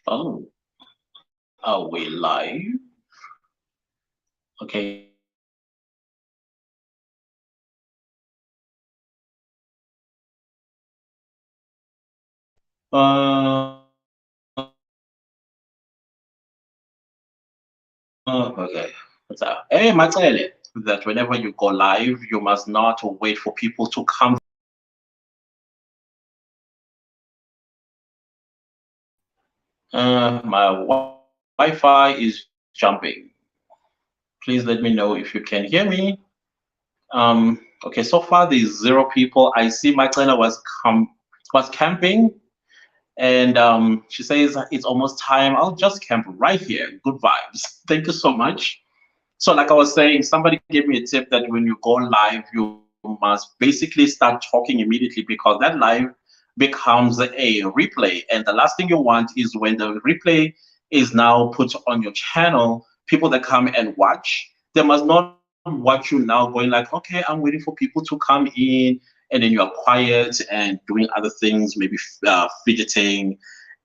Oh, are we live? Okay. Okay. What's up? Hey, Matele, that whenever you go live, you must not wait for people to come. My Wi-Fi is jumping. Please let me know if you can hear me. Okay, so far there's zero people. I see Matele was camping, and she says it's almost time. I'll just camp right here. Good vibes. Thank you so much. So, like I was saying, somebody gave me a tip that when you go live, you must basically start talking immediately because that live becomes a replay. And the last thing you want is when the replay is now put on your channel, people that come and watch, they must not watch you now going like, okay, I'm waiting for people to come in, and then you are quiet and doing other things, maybe fidgeting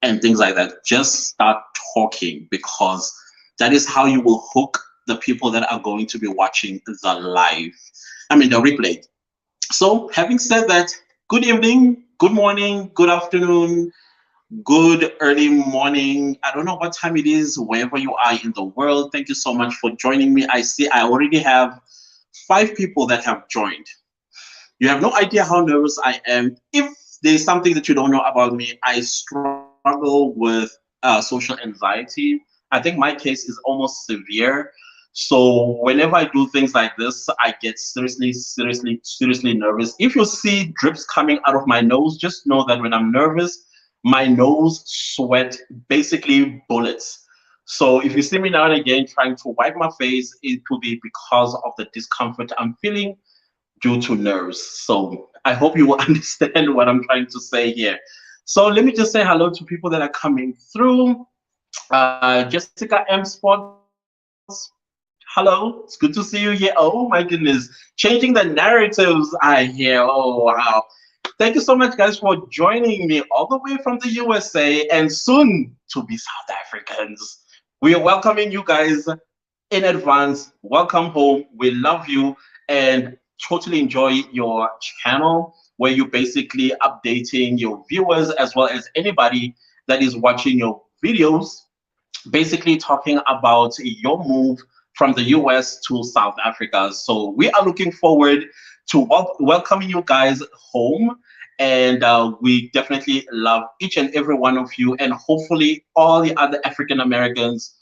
and things like that. Just start talking because that is how you will hook the people that are going to be watching the live, I mean, the replay. So, having said that, good evening, good morning, good afternoon, good early morning. I don't know what time it is, wherever you are in the world. Thank you so much for joining me. I see I already have 5 people that have joined. You have no idea how nervous I am. If there's something that you don't know about me, I struggle with social anxiety. I think my case is almost severe. So whenever I do things like this, I get seriously nervous. If you see drips coming out of my nose, just know that when I'm nervous, my nose sweat basically bullets. So if you see me now and again trying to wipe my face, it will be because of the discomfort I'm feeling due to nerves. So I hope you will understand what I'm trying to say here. So let me just say hello to people that are coming through. Jessica M Sports, hello, it's good to see you here. Oh my goodness, changing the narratives I hear. Oh wow. Thank you so much, guys, for joining me all the way from the USA and soon to be South Africans. We are welcoming you guys in advance. Welcome home. We love you and totally enjoy your channel where you basically updating your viewers as well as anybody that is watching your videos, basically talking about your move from the US to South Africa. So we are looking forward to welcoming you guys home. And we definitely love each and every one of you, and hopefully all the other African Americans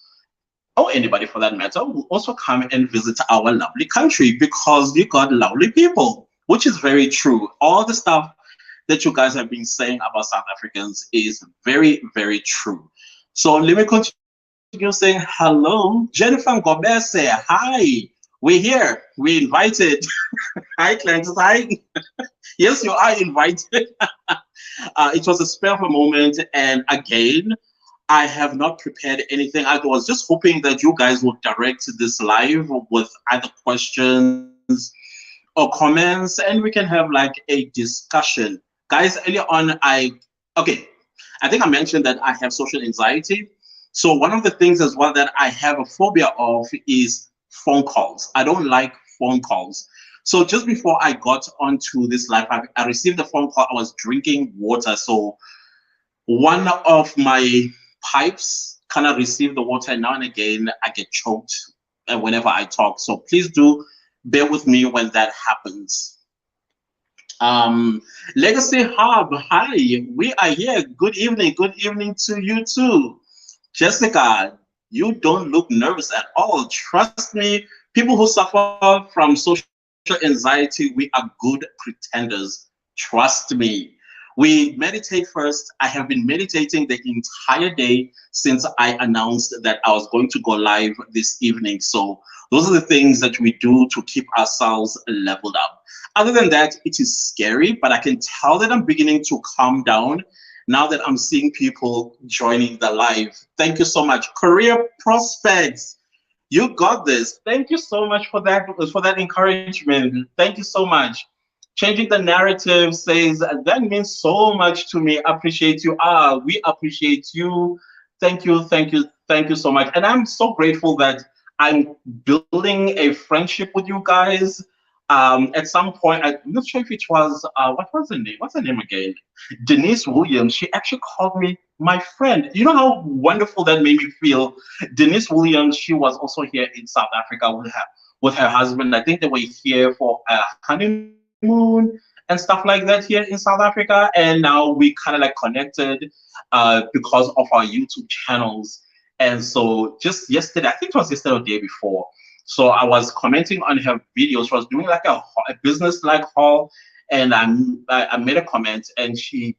or anybody for that matter will also come and visit our lovely country because you got lovely people, which is very true. All the stuff that you guys have been saying about South Africans is very true. So let me continue saying hello. Jennifer Ngobese, hi. We're here. We invited. Hi, Clancy. Hi. Yes, you are invited. It was a spur of a moment. And again, I have not prepared anything. I was just hoping that you guys would direct this live with either questions or comments and we can have like a discussion. Guys, earlier on, okay, I think I mentioned that I have social anxiety. So one of the things as well that I have a phobia of is phone calls. I don't like phone calls. So just before I got onto this live, I received a phone call. I was drinking water. So one of my pipes kind of receive the water, and now and again I get choked whenever I talk. So please do bear with me when that happens. Um, Legacy Hub, hi, we are here. Good evening to you too. Jessica, you don't look nervous at all. Trust me, people who suffer from social anxiety, we are good pretenders. Trust me. We meditate first. I have been meditating the entire day since I announced that I was going to go live this evening. So, those are the things that we do to keep ourselves leveled up. Other than that, it is scary, but I can tell that I'm beginning to calm down now that I'm seeing people joining the live. Thank you so much. Career prospects, you got this. Thank you so much for that encouragement. Thank you so much. Changing the narrative says that means so much to me. Appreciate you. We appreciate you. Thank you, thank you, thank you so much. And I'm so grateful that I'm building a friendship with you guys. At some point, I'm not sure if it was what was her name? What's her name again? Denise Williams. She actually called me my friend. You know how wonderful that made me feel. Denise Williams. She was also here in South Africa with her husband. I think they were here for a honeymoon and stuff like that here in South Africa. And now we kind of like connected because of our YouTube channels. And so just yesterday, I think it was yesterday or the day before. So I was commenting on her videos. She was doing like a business like haul, and I made a comment, and she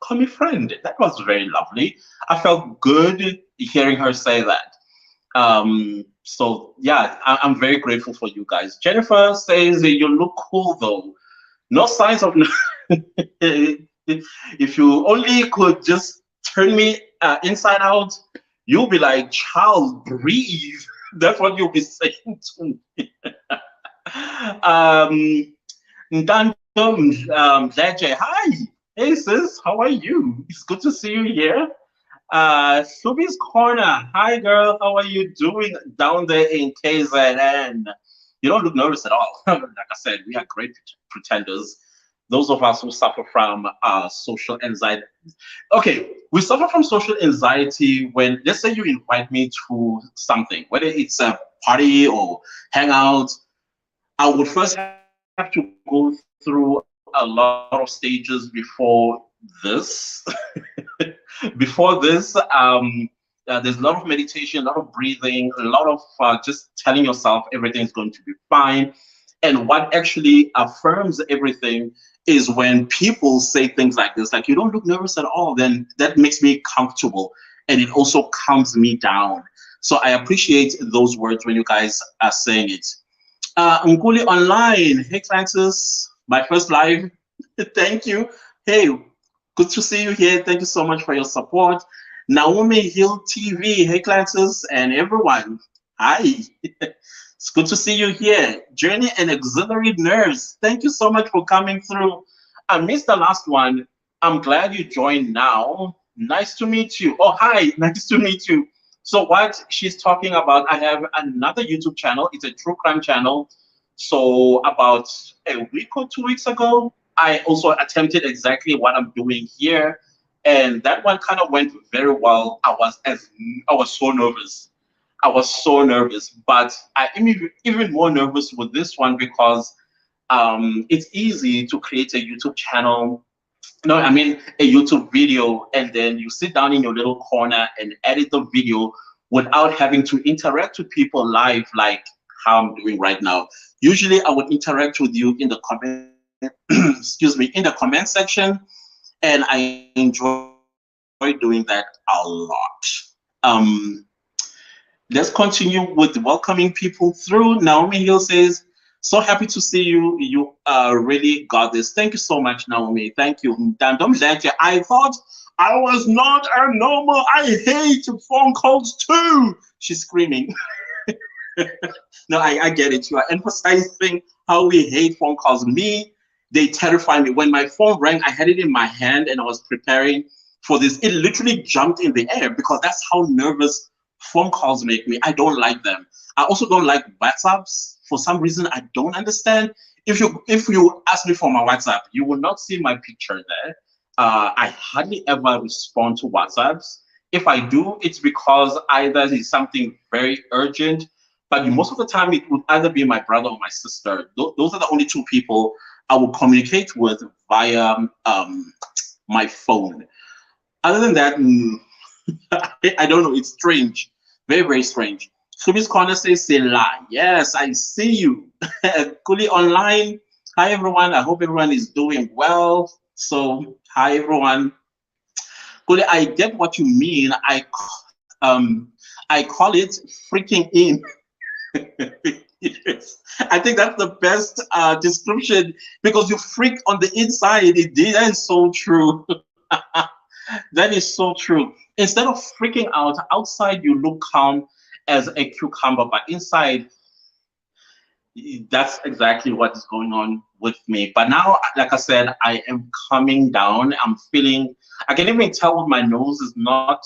called me friend. That was very lovely. I felt good hearing her say that. So yeah, I'm very grateful for you guys. Jennifer says you look cool though. No signs of. If you only could just turn me inside out, you'll be like, child, breathe. That's what you'll be saying to me. Ndandom, Leje, hi. Hey sis, how are you? It's good to see you here. Subi's Corner, hi girl, how are you doing down there in KZN? You don't look nervous at all. Like I said, we are great pretenders. Those of us who suffer from social anxiety. Okay, we suffer from social anxiety when, let's say, you invite me to something, whether it's a party or hangout. I would first have to go through a lot of stages before this. Before this, there's a lot of meditation, a lot of breathing, a lot of just telling yourself everything is going to be fine. And what actually affirms everything is when people say things like this, like, you don't look nervous at all, then that makes me comfortable. And it also calms me down. So I appreciate those words when you guys are saying it. Nguli Online, hey Francis, my first live. Thank you. Hey, good to see you here. Thank you so much for your support. Naomi Hill TV, hey Francis, and everyone. Hi. It's good to see you here. Journey and Auxiliary Nurse, thank you so much for coming through. I missed the last one. I'm glad you joined now. Nice to meet you. Oh, hi, nice to meet you. So what she's talking about, I have another YouTube channel. It's a true crime channel. So about a week or 2 weeks ago, I also attempted exactly what I'm doing here. And that one kind of went very well. I was so nervous. I was so nervous, but I am even more nervous with this one because it's easy to create a YouTube channel. No, I mean a YouTube video, and then you sit down in your little corner and edit the video without having to interact with people live like how I'm doing right now. Usually, I would interact with you in the comment, excuse me, in the comment section, and I enjoy doing that a lot. Um, Let's continue with welcoming people through. Naomi Hill says, so happy to see you. You really got this. Thank you so much, Naomi. Thank you. Dandom Zetje, I thought I was not a normal. I hate phone calls too. She's screaming. No, I get it. You are emphasizing how we hate phone calls. Me, they terrify me. When my phone rang, I had it in my hand and I was preparing for this. It literally jumped in the air because that's how nervous phone calls make me. I don't like them. I also don't like WhatsApps. For some reason, I don't understand. If you ask me for my WhatsApp, you will not see my picture there. I hardly ever respond to WhatsApps. If I do, it's because either it's something very urgent, but most of the time it would either be my brother or my sister. Those are the only two people I will communicate with via my phone. Other than that, I don't know. It's strange, very, very strange. Subi's Corner says, Sela. Yes, I see you. Kuli Online. Hi, everyone. I hope everyone is doing well. So, hi, everyone. Kuli, I get what you mean. I call it freaking in. Yes. I think that's the best description because you freak on the inside. That is so true. That is so true. Instead of freaking out, outside you look calm as a cucumber, but inside, that's exactly what is going on with me. But now, like I said, I am coming down. I'm feeling, I can even tell my nose is not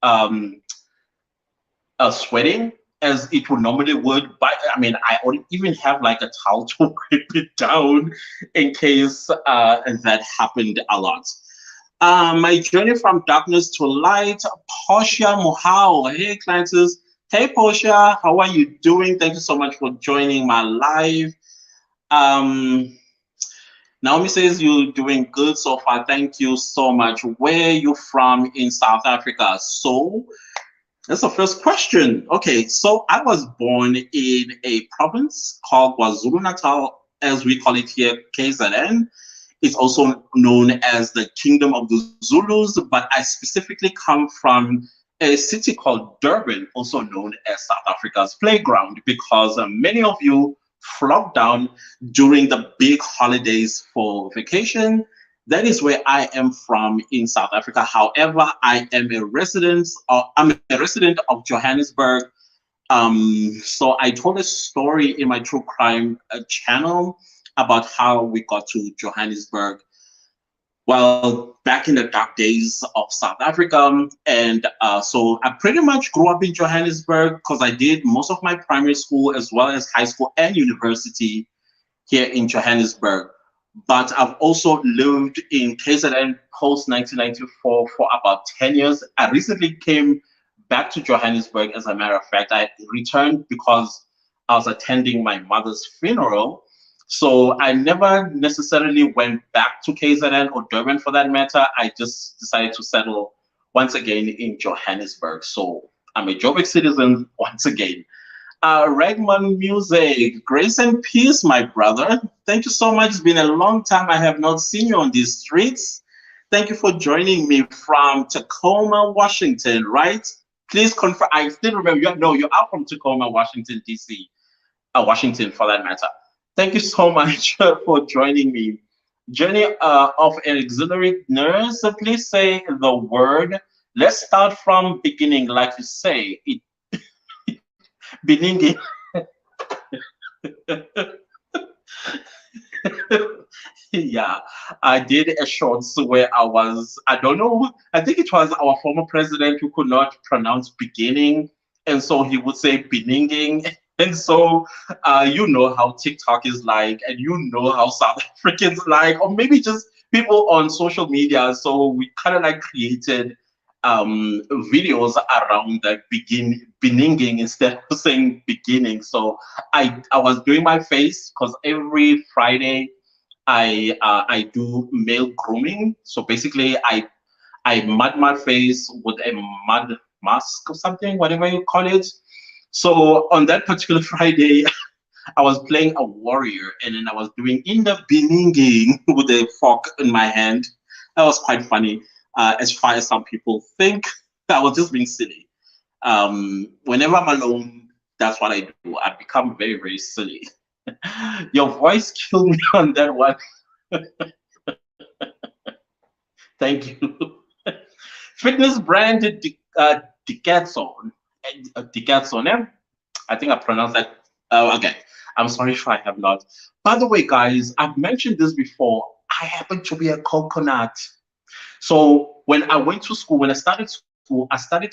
um, sweating as it would normally would. But I mean, I don't even have like a towel to wipe it down in case that happened a lot. My journey from darkness to light, Portia Mohau. Hey, Clancis. Hey, Portia. How are you doing? Thank you so much for joining my live. Um, Naomi says you're doing good so far. Thank you so much. Where are you from in South Africa? So, that's the first question. Okay, so I was born in a province called KwaZulu Natal, as we call it here, KZN. It's also known as the Kingdom of the Zulus, but I specifically come from a city called Durban, also known as South Africa's playground, because many of you flock down during the big holidays for vacation. That is where I am from in South Africa. However, I'm a resident of Johannesburg. So I told a story in my true crime channel about how we got to Johannesburg. Well, back in the dark days of South Africa, and so I pretty much grew up in Johannesburg because I did most of my primary school as well as high school and university here in Johannesburg. But I've also lived in KZN post 1994 for about 10 years. I recently came back to Johannesburg, as a matter of fact. I returned because I was attending my mother's funeral. So I never necessarily went back to KZN or Durban for that matter. I just decided to settle once again in Johannesburg. So I'm a Joburg citizen once again. Regman Music, grace and peace, my brother. Thank you so much. It's been a long time. I have not seen you on these streets. Thank you for joining me from Tacoma, Washington, right? Please confirm. I still remember you. No, you are from Tacoma, Washington, D.C. Washington, for that matter. Thank you so much for joining me. Journey of an auxiliary nurse. Please say the word. Let's start from beginning, like you say. Beginning. Yeah, I did a shorts where I don't know, I think it was our former president who could not pronounce beginning. And so he would say beninging. And so you know how TikTok is like, and you know how South Africans like, or maybe just people on social media. So we kind of like created videos around that beninging instead of saying beginning. So I was doing my face because every Friday I do male grooming. So basically I mud my face with a mud mask or something, whatever you call it. So on that particular Friday, I was playing a warrior, and then I was doing in the beninging with a fork in my hand. That was quite funny, as far as some people think. I was just being silly. Whenever I'm alone, that's what I do. I become very, very silly. Your voice killed me on that one. Thank you. Fitness brand Decathlon. Decathlon, eh? I think I pronounced that. Okay. I'm sorry if I have not. By the way, guys, I've mentioned this before. I happen to be a coconut. So when I went to school, when I started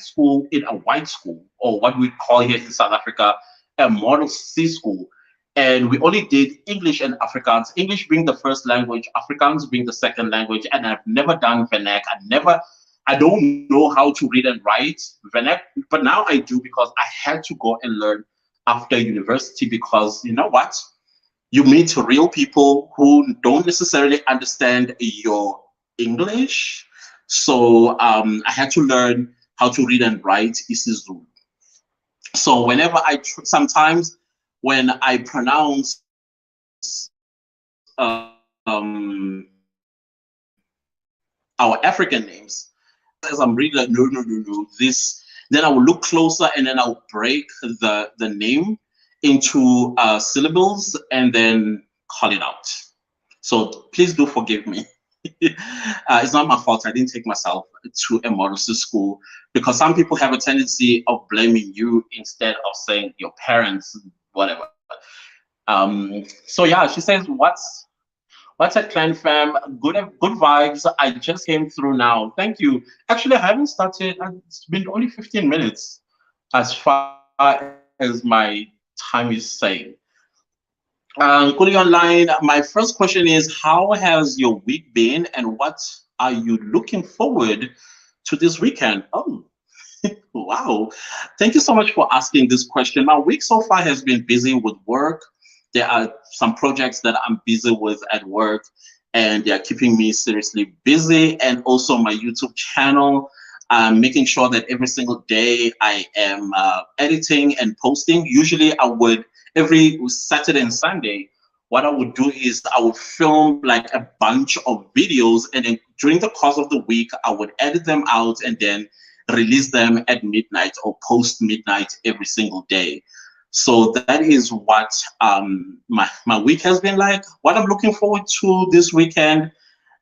school in a white school, or what we call here in South Africa, a model C school. And we only did English and Afrikaans, English being the first language, Afrikaans being the second language. And I've never done Vernac. I don't know how to read and write Vernac, but now I do because I had to go and learn after university, because you know what? You meet real people who don't necessarily understand your English. So I had to learn how to read and write isiZulu. So whenever sometimes when I pronounce our African names, as I'm reading like no, this, then I will look closer and then I'll break the name into syllables and then call it out. So please do forgive me. It's not my fault. I didn't take myself to a model school, because some people have a tendency of blaming you instead of saying your parents, whatever. So yeah, she says, What's up, Clan Fam? Good vibes. I just came through now. Thank you. Actually, I haven't started. It's been only 15 minutes as far as my time is saying. Calling online, my first question is, how has your week been and what are you looking forward to this weekend? Oh, wow. Thank you so much for asking this question. My week so far has been busy with work. There are some projects that I'm busy with at work, and they are keeping me seriously busy. And also my YouTube channel, making sure that every single day I am editing and posting. Usually, I would every Saturday and Sunday. What I would do is I would film like a bunch of videos, and then during the course of the week, I would edit them out and then release them at midnight or post midnight every single day. So that is what my week has been like. What I'm looking forward to this weekend,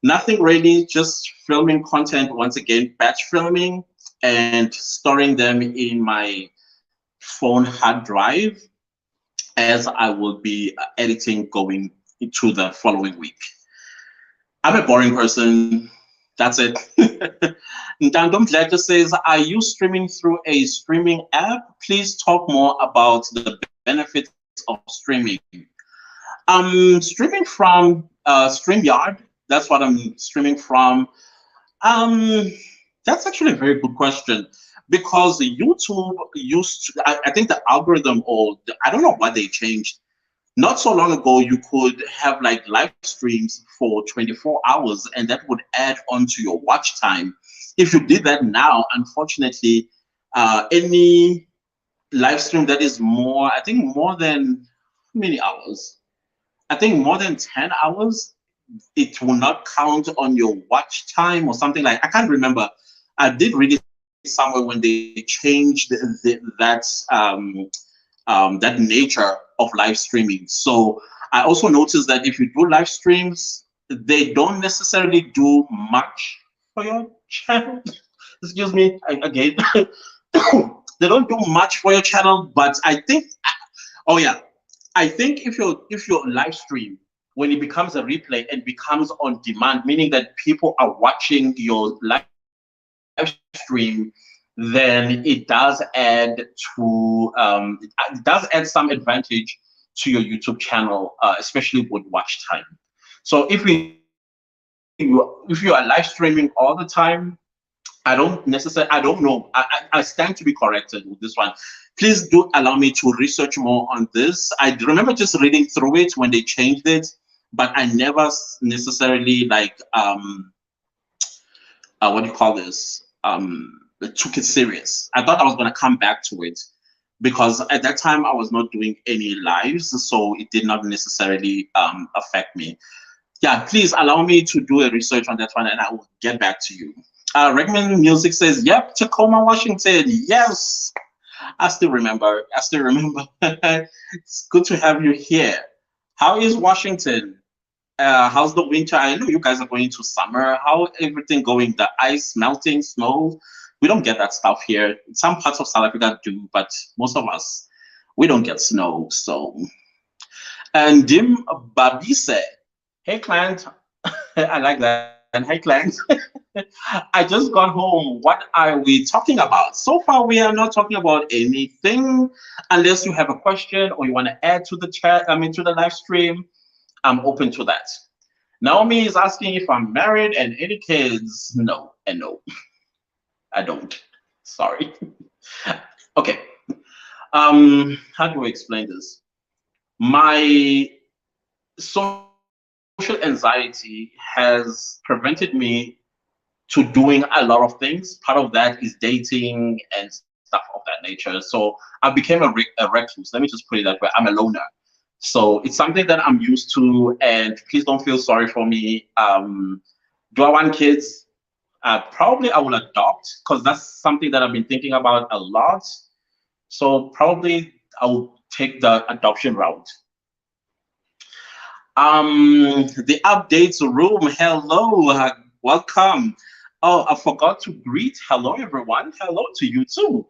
nothing really, just filming content once again, batch filming and storing them in my phone hard drive as I will be editing going into the following week. I'm a boring person. That's it. Ndandom Ledger says, are you streaming through a streaming app? Please talk more about the benefits of streaming. Streaming from StreamYard. That's what I'm streaming from. Um, that's actually a very good question because YouTube used to, I think the algorithm or I don't know what they changed. Not so long ago, you could have like live streams for 24 hours and that would add on to your watch time. If you did that now, unfortunately, any live stream that is more, I think more than how many hours? I think more than 10 hours, it will not count on your watch time or something like I can't remember. I did read it somewhere when they changed that nature of live streaming. So I also noticed that if you do live streams, they don't necessarily do much for your channel. Excuse me again. They don't do much for your channel, but I think, oh yeah, I think if your live stream when it becomes a replay and becomes on demand, meaning that people are watching your live stream, then it does add it does add some advantage to your YouTube channel, especially with watch time. So if you are live streaming all the time, I don't necessarily, I don't know. I stand to be corrected with this one. Please do allow me to research more on this. I remember just reading through it when they changed it, but I never necessarily like what do you call this? Took it serious. I thought I was gonna come back to it because at that time I was not doing any lives, so it did not necessarily affect me. Yeah, please allow me to do a research on that one and I will get back to you. Recommend Music says, yep, Tacoma, Washington. Yes, I still remember. I still remember. It's good to have you here. How is Washington? How's the winter? I know you guys are going to summer. How everything going? The ice melting, snow? We don't get that stuff here. Some parts of South Africa do, but most of us, we don't get snow. So, and Dim Babise, hey client, I like that. Hey client, I just got home. What are we talking about? So far, we are not talking about anything. Unless you have a question or you want to add to the chat, I mean to the live stream, I'm open to that. Naomi is asking if I'm married and any kids. No, and no, I don't. Sorry. Okay. How do I explain this? My social anxiety has prevented me to doing a lot of things. Part of that is dating and stuff of that nature. So I became a recluse. Let me just put it that way. I'm a loner. So it's something that I'm used to, and please don't feel sorry for me. Do I want kids? Probably I will adopt because that's something that I've been thinking about a lot. So probably I will take the adoption route. The updates room. Hello, welcome. Oh, I forgot to greet. Hello, everyone. Hello to you too.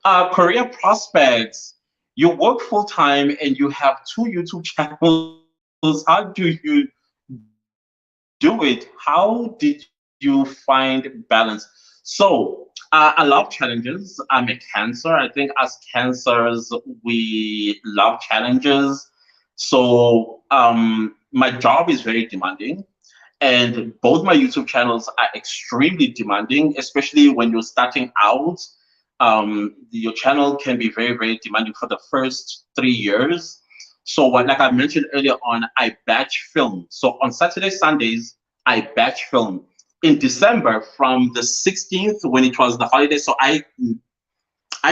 Career prospects. You work full time and you have two YouTube channels. How do you do it, how did you find balance? So I love challenges. I'm a cancer. I think as cancers, we love challenges. So my job is very demanding. And both my YouTube channels are extremely demanding, especially when you're starting out. Your channel can be very, very demanding for the first 3 years. So, like I mentioned earlier on, I batch film. So on Saturday, Sundays, I batch film. In December, from the 16th, when it was the holiday, so I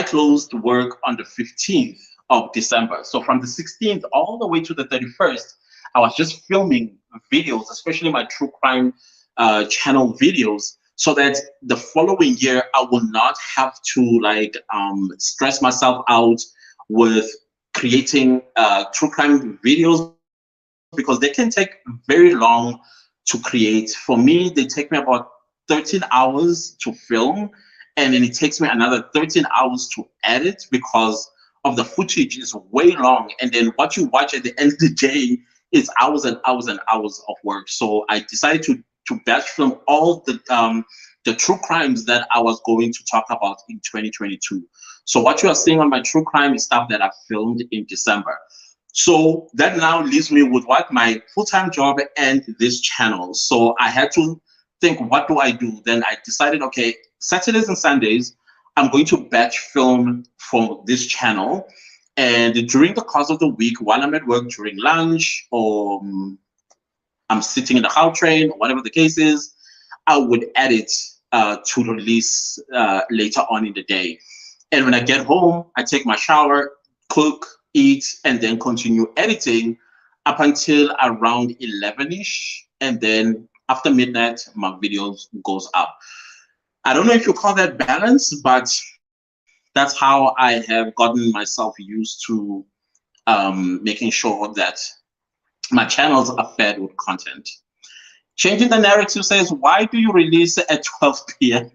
closed work on the 15th of December. So from the 16th all the way to the 31st, I was just filming videos, especially my true crime channel videos, so that the following year I will not have to stress myself out with creating true crime videos, because they can take very long to create. For me, they take me about 13 hours to film, and then it takes me another 13 hours to edit because of the footage is way long, and then what you watch at the end of the day is hours and hours and hours of work. So I decided to batch film all the true crimes that I was going to talk about in 2022. So what you are seeing on my true crime is stuff that I filmed in December. So that now leaves me with what my full-time job and this channel. So I had to think, what do I do? Then I decided, okay, Saturdays and Sundays, I'm going to batch film for this channel. And during the course of the week, while I'm at work during lunch, or I'm sitting in the how train, or whatever the case is, I would edit to release later on in the day. And when I get home, I take my shower, cook, eat, and then continue editing up until around 11ish. And then after midnight, my videos goes up. I don't know if you call that balance, but that's how I have gotten myself used to making sure that my channels are fed with content. Changing the narrative says, why do you release at 12 p.m.?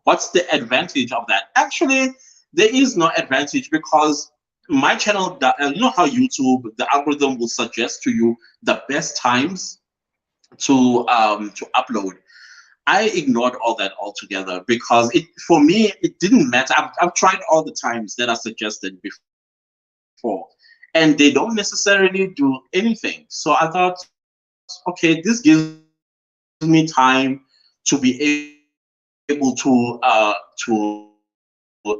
What's the advantage of that? Actually, there is no advantage, because my channel, you know how YouTube, the algorithm will suggest to you the best times to upload. I ignored all that altogether, because for me it didn't matter. I've tried all the times that are suggested before, and they don't necessarily do anything. So I thought, okay, this gives me time to be able to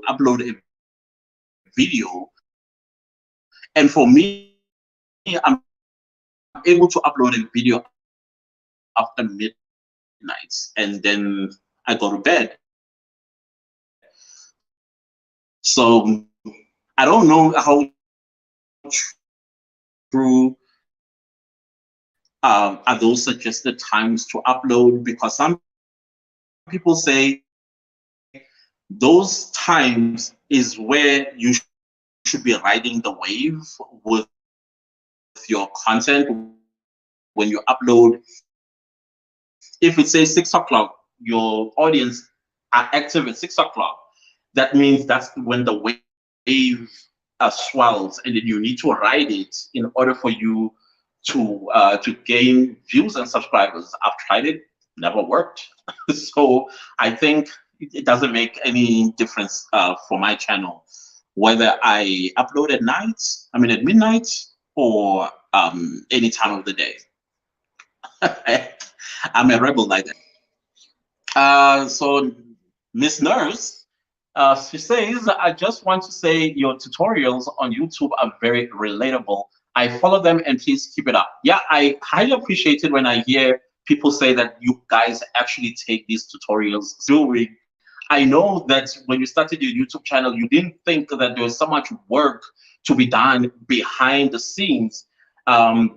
upload a video, and for me, I'm able to upload a video after midnight, and then I go to bed. So I don't know how true are those suggested times to upload, because some people say those times is where you should be riding the wave with your content when you upload. If it says 6 o'clock, your audience are active at 6 o'clock, that means that's when the wave swells, and then you need to ride it in order for you to gain views and subscribers. I've tried it, never worked. So I think it doesn't make any difference for my channel whether I upload at night, at midnight, or any time of the day. I'm a rebel like that. So Miss Nurse, she says, I just want to say your tutorials on YouTube are very relatable. I follow them, and please keep it up. Yeah, I highly appreciate it when I hear people say that you guys actually take these tutorials seriously. I know that when you started your YouTube channel, you didn't think that there was so much work to be done behind the scenes. And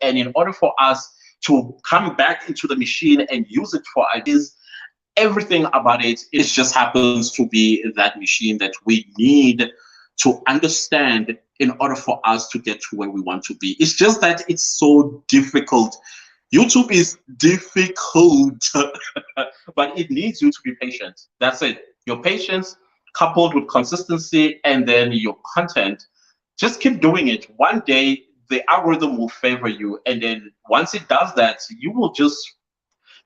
in order for us to come back into the machine and use it for ideas, everything about it just happens to be that machine that we need to understand in order for us to get to where we want to be. It's just that it's so difficult. YouTube is difficult, but it needs you to be patient. That's it. Your patience coupled with consistency, and then your content. Just keep doing it. One day the algorithm will favor you, and then once it does that, you will just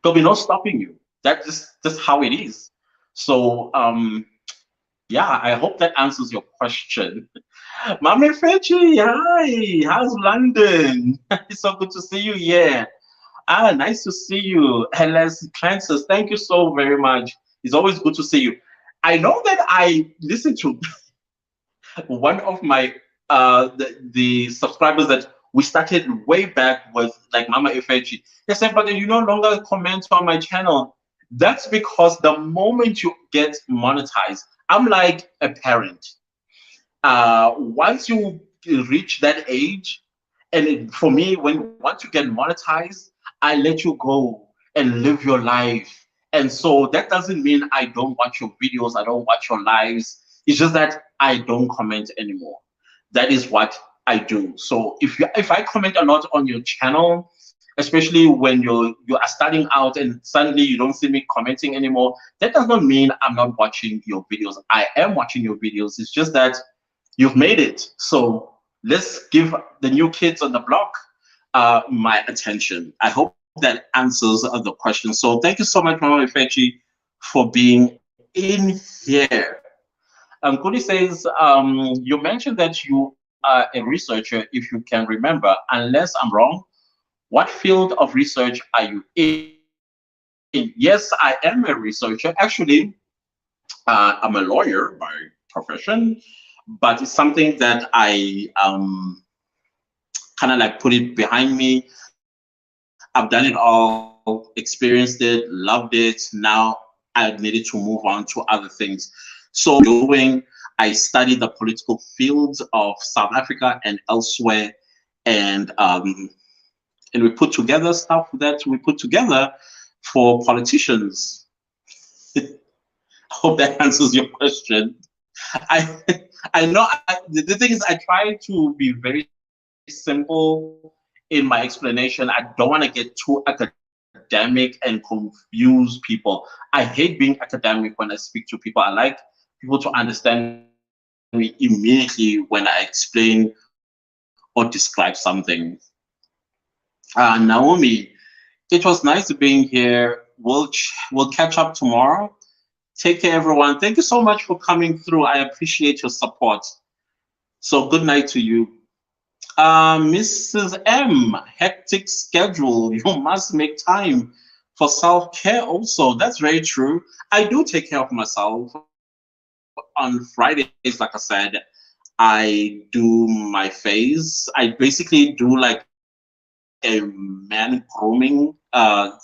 there'll be no stopping you. That's just how it is. So yeah, I hope that answers your question. Mama Fechi, hi, how's London? It's so good to see you. Yeah. Ah, nice to see you. Hellas Francis, thank you so very much. It's always good to see you. I know that I listened to one of my the subscribers that we started way back was like Mama Ifechi. They said, but you no longer comment on my channel. That's because the moment you get monetized, I'm like a parent. Once you reach that age, and for me, when once you get monetized, I let you go and live your life. And so that doesn't mean I don't watch your videos, I don't watch your lives. It's just that I don't comment anymore. That is what I do. So if I comment a lot on your channel, especially when you are starting out and suddenly you don't see me commenting anymore, that does not mean I'm not watching your videos. I am watching your videos. It's just that you've made it. So let's give the new kids on the block my attention. I hope that answers the question. So thank you so much, Mama Ifechi, for being in here. Kudi says, you mentioned that you are a researcher, if you can remember, unless I'm wrong. What field of research are you in? Yes, I am a researcher. Actually, I'm a lawyer by profession, but it's something that kind of like put it behind me. I've done it all, experienced it, loved it. Now I needed to move on to other things. So doing, I studied the political fields of South Africa and elsewhere, and and we put together stuff that we put together for politicians. I hope that answers your question. I I know the thing is I try to be very simple in my explanation. I don't want to get too academic and confuse people. I hate being academic when I speak to people. I like people to understand me immediately when I explain or describe something. Naomi, it was nice being here. We'll catch up tomorrow. Take care, everyone. Thank you so much for coming through. I appreciate your support. So good night to you. Mrs. M, hectic schedule. You must make time for self-care also. That's very true. I do take care of myself. On Fridays, like I said, I do my face. I basically do like a man grooming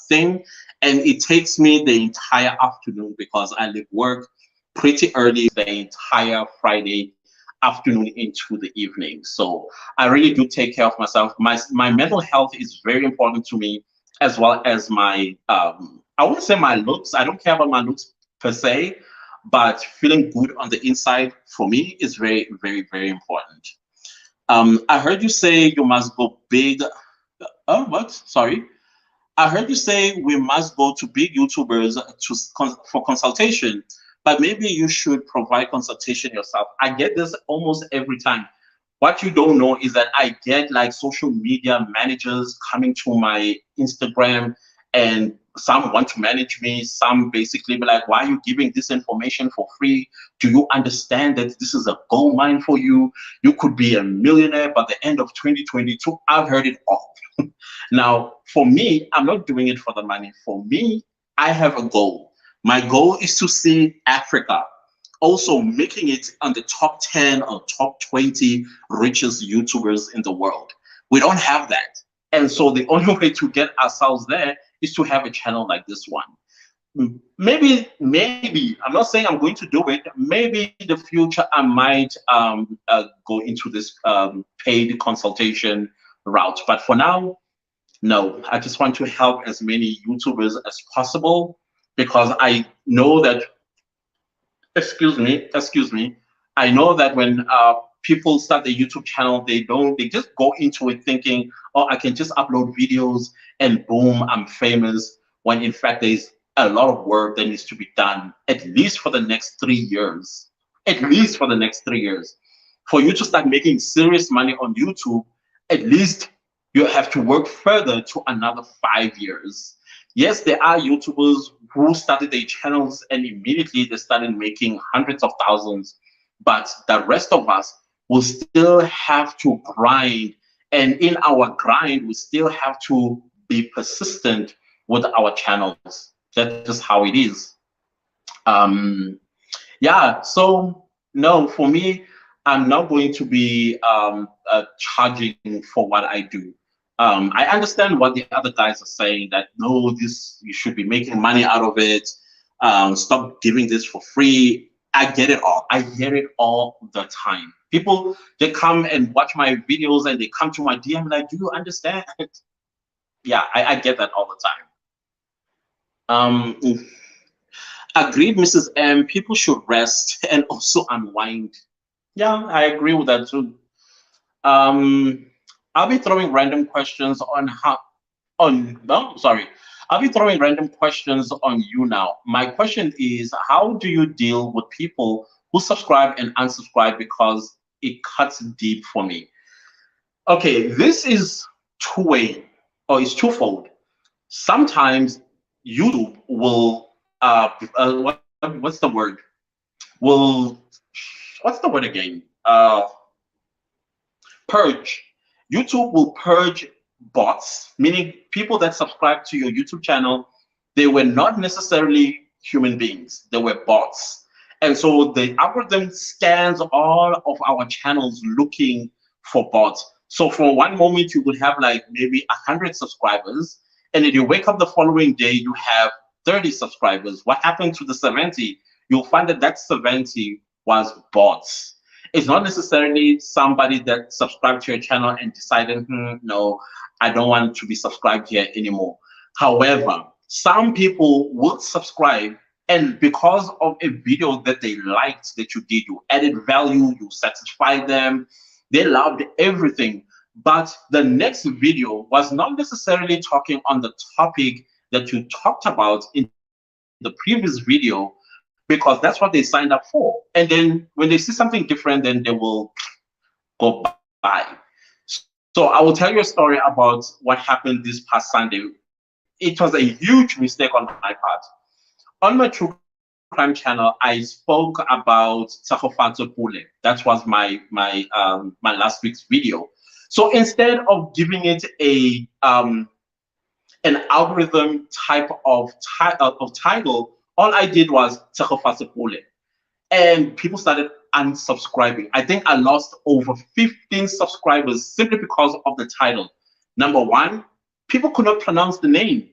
thing, and it takes me the entire afternoon because I leave work pretty early, so it takes me the entire Friday afternoon into the evening. So I really do take care of myself. My mental health is very important to me, as well as my I wouldn't say my looks. I don't care about my looks per se, but feeling good on the inside for me is very, very, very important. I heard you say you must go big. Oh, what? Sorry. I heard you say we must go to big YouTubers for consultation, but maybe you should provide consultation yourself. I get this almost every time. What you don't know is that I get like social media managers coming to my Instagram, and some want to manage me. Some basically be like, why are you giving this information for free? Do you understand that this is a gold mine for you? You could be a millionaire by the end of 2022. I've heard it all. Now, for me, I'm not doing it for the money. For me, I have a goal. My goal is to see Africa also making it on the top 10 or top 20 richest YouTubers in the world. We don't have that. And so the only way to get ourselves there is to have a channel like this one. Maybe, I'm not saying I'm going to do it. Maybe in the future I might go into this paid consultation route. But for now, no, I just want to help as many YouTubers as possible because I know that, excuse me, I know that when people start the YouTube channel, they just go into it thinking, oh, I can just upload videos and boom, I'm famous. When in fact, there's a lot of work that needs to be done, at least for the next 3 years. At least for the next 3 years. For you to start making serious money on YouTube, at least you have to work further to another 5 years. Yes, there are YouTubers who started their channels and immediately they started making hundreds of thousands, but the rest of us will still have to grind. And in our grind, we still have to be persistent with our channels. That's just how it is. Um, yeah, so no, for me, I'm not going to be charging for what I do. I understand what the other guys are saying that no, this you should be making money out of it. Stop giving this for free. I get it all. I hear it all the time. People they come and watch my videos and they come to my DM like, do you understand? Yeah, I get that all the time. Agreed, Mrs. M. People should rest and also unwind. Yeah, I agree with that too. Um, I'll be throwing random questions on how on no, sorry. I'll be throwing random questions on you now. My question is, how do you deal with people who subscribe and unsubscribe because it cuts deep for me? Okay, this is two-way or it's twofold. Sometimes YouTube will what's the word? Will what's the word again? Purge. YouTube will purge bots, meaning people that subscribe to your YouTube channel, they were not necessarily human beings, they were bots. And so the algorithm scans all of our channels looking for bots. So for one moment, you would have like maybe 100 subscribers, and then you wake up the following day, you have 30 subscribers. What happened to the 70? You'll find that that 70 was bots. It's not necessarily somebody that subscribed to your channel and decided, no, I don't want to be subscribed here anymore. However, some people will subscribe, and because of a video that they liked that you did, you added value, you satisfied them, they loved everything. But the next video was not necessarily talking on the topic that you talked about in the previous video, because that's what they signed up for. And then when they see something different, then they will go by. So I will tell you a story about what happened this past Sunday. It was a huge mistake on my part. On my true crime channel, I spoke about Tsagofatso Pule. That was my last week's video. So instead of giving it an algorithm type of title, all I did was Tsagofatso Pule, and people started unsubscribing. I think I lost over 15 subscribers simply because of the title. Number one, people could not pronounce the name.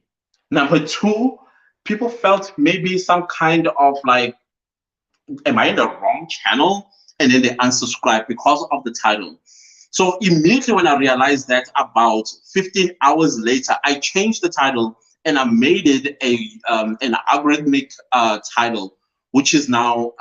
Number two, people felt maybe some kind of like, am I in the wrong channel? And then they unsubscribed because of the title. So immediately when I realized that, about 15 hours later, I changed the title and I made it an algorithmic title, which is now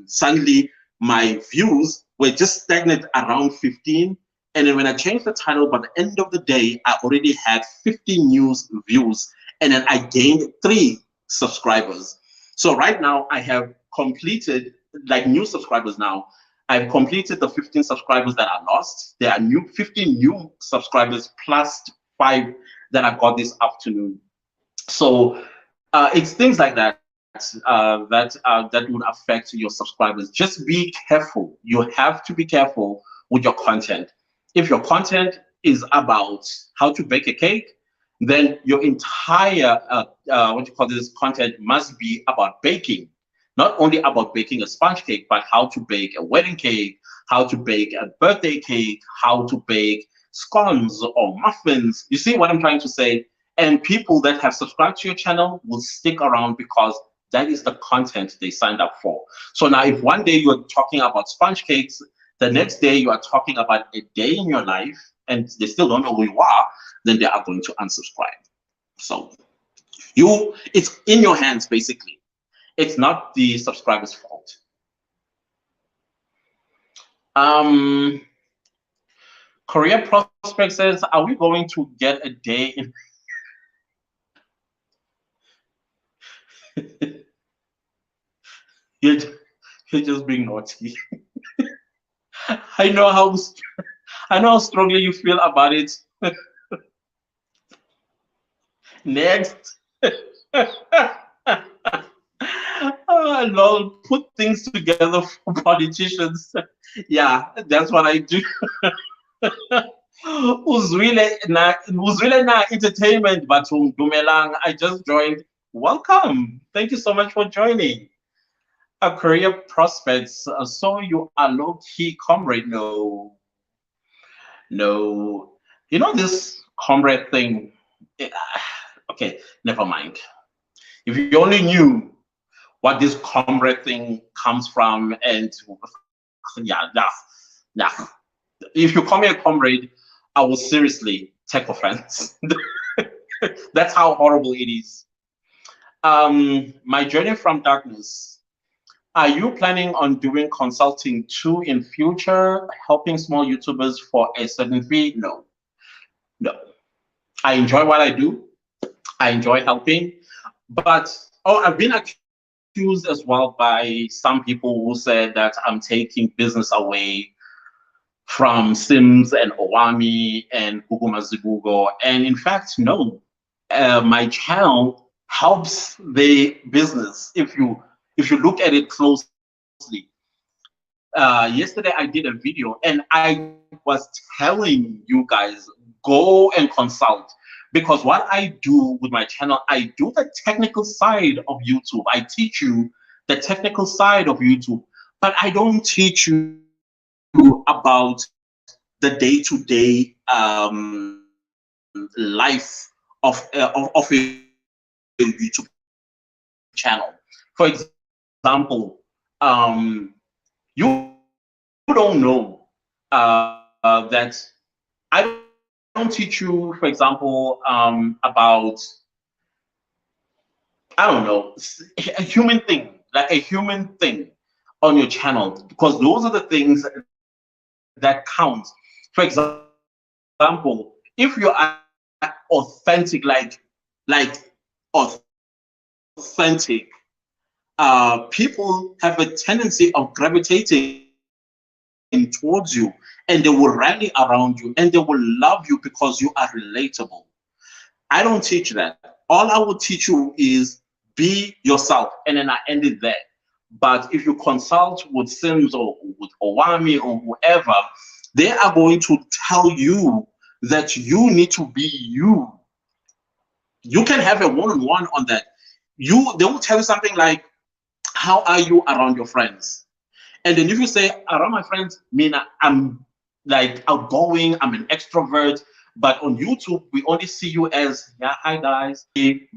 suddenly my views were just stagnant around 15. And then when I changed the title, by the end of the day, I already had 50 new views, and then I gained 3 subscribers. So right now I have completed, like, new subscribers now. I've completed the 15 subscribers that I lost. There are 15 new subscribers plus 5 that I got this afternoon. So it's things like that that would affect your subscribers. Just be careful. You have to be careful with your content. If your content is about how to bake a cake, then your entire what you call this content must be about baking. Not only about baking a sponge cake, but how to bake a wedding cake, how to bake a birthday cake, how to bake scones or muffins. You see what I'm trying to say? And people that have subscribed to your channel will stick around because that is the content they signed up for. So now if one day you're talking about sponge cakes, the next day you are talking about a day in your life and they still don't know who you are, then they are going to unsubscribe. So it's in your hands, basically. It's not the subscriber's fault. Career Prospect says, are we going to get a day in you're just being naughty. I know I know how strongly you feel about it. Next. Lol, put things together for politicians. Yeah, that's what I do. Uzwile na entertainment bathong dumelang. I just joined. Welcome. Thank you so much for joining. A career prospects. So you are low key comrade. No, no. You know this comrade thing. eh, Okay, never mind. If you only knew what this comrade thing comes from, and yeah, yeah, yeah. If you call me a comrade, I will seriously take offense. That's how horrible it is. My journey from darkness. Are you planning on doing consulting too in future, helping small YouTubers for a certain fee? No, no. I enjoy what I do. I enjoy helping, but I've been accused as well by some people who said that I'm taking business away from Sims and Owami and Google Mazibugo. And in fact, no, my channel helps the business if you look at it closely. Yesterday I did a video and I was telling you guys go and consult because what I do with my channel, I do the technical side of YouTube. I teach you the technical side of YouTube, but I don't teach you about the day-to-day life of a YouTube channel. For example, you don't know that I don't teach you, for example, about, I don't know, a human thing, like a human thing on your channel, because those are the things that count. For example, if you are authentic, people have a tendency of gravitating towards you, and they will rally around you, and they will love you because you are relatable. I don't teach that. All I will teach you is be yourself, and then I end it there. But if you consult with Sims or with Owami or whoever, they are going to tell you that you need to be you. You can have a one-on-one on that. They will tell you something like, how are you around your friends? And then if you say, around my friends, mean I'm like outgoing, I'm an extrovert, but on YouTube, we only see you as, yeah, hi guys.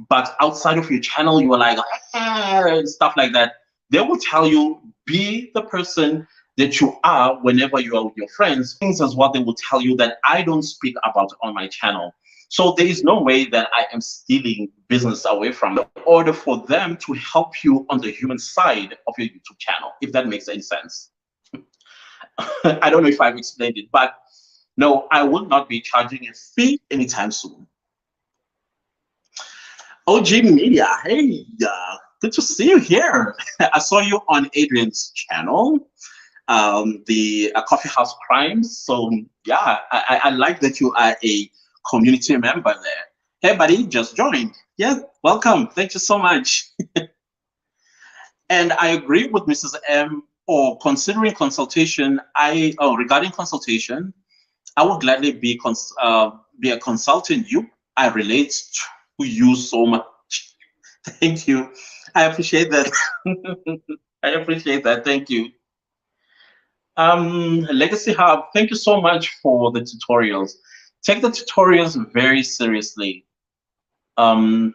But outside of your channel, you are like, and stuff like that. They will tell you, be the person that you are whenever you are with your friends. Things is what they will tell you that I don't speak about on my channel. So there is no way that I am stealing business away from them in order for them to help you on the human side of your YouTube channel, if that makes any sense. I don't know if I've explained it, but no, I will not be charging a fee anytime soon. OG Media, hey, good to see you here. I saw you on Adrian's channel, the Coffee House Crimes. So yeah, I like that you are a community member there. Hey, buddy, just joined. Yeah, welcome. Thank you so much. And I agree with Mrs. M. Or considering consultation, regarding consultation, I would gladly be a consultant. I relate to you so much. Thank you. I appreciate that. I appreciate that. Thank you. Legacy Hub, thank you so much for the tutorials. Take the tutorials very seriously. I'm